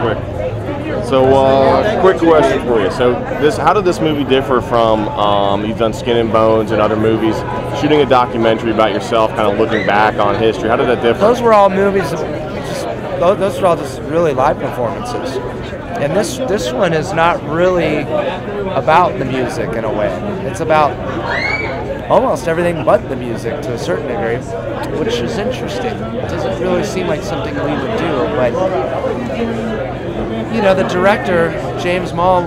quick. So, quick question for you. So, how did this movie differ from, you've done Skin and Bones and other movies, shooting a documentary about yourself, kind of looking back on history. How did that differ? Those were all movies, those were all just really live performances. And this one is not really about the music in a way. It's about almost everything but the music to a certain degree, which is interesting. It doesn't really seem like something we would do, but you know, the director, James Mall,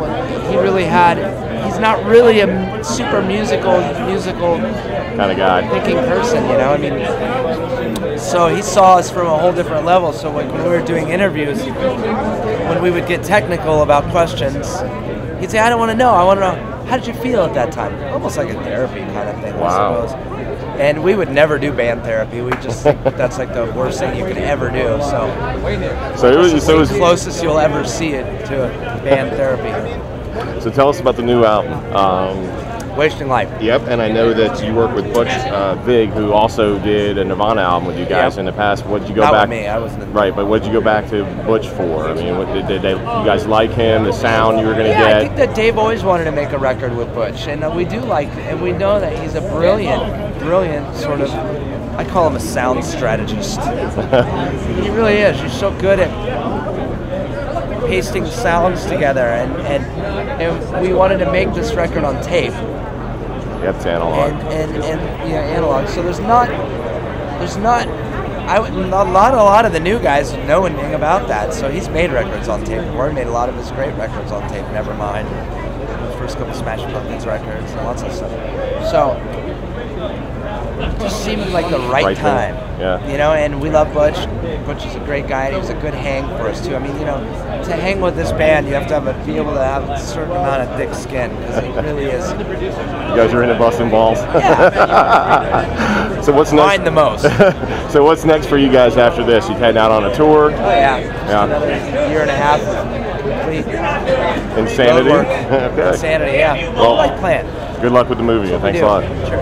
he's not really a super musical kind of guy, thinking person, you know. I mean, so he saw us from a whole different level. So when we were doing interviews, when we would get technical about questions, he'd say, I don't want to know. I want to know, how did you feel at that time? Almost like a therapy kind of thing, wow. I suppose. And we would never do band therapy. We just think that's like the worst thing you could ever do. So it was the closest you'll ever see it to a band therapy. So tell us about the new album. Wasting Life. Yep, and I know that you work with Butch Vig, who also did a Nirvana album with you guys in the past. What did you go Not back? With me, I wasn't. Right, but what did you go back to Butch for? I mean, did you guys like him? The sound you were going to get? I think that Dave always wanted to make a record with Butch, and we do like, and we know that he's a brilliant sort of. I call him a sound strategist. He really is. He's so good at pasting sounds together, and we wanted to make this record on tape. Yep, it's analog. And yeah, analog. So there's not. A lot of the new guys know anything about that. So he's made records on tape. Roy made a lot of his great records on tape. Nevermind, the first couple Smashing Pumpkins records and lots of stuff. So it just seemed like the right time. Yeah. You know, and we love Butch. Butch is a great guy, and he was a good hang for us too. I mean, you know, to hang with this band, you have to be able to have a certain amount of thick skin, because it really is. You guys are into busting balls. Yeah. So what's next? Mine the most. So what's next for you guys after this? You heading out on a tour? Oh yeah. Another year and a half of complete insanity. Okay. Insanity. Yeah. Well, like plan. Good luck with the movie. Thanks a lot. Sure.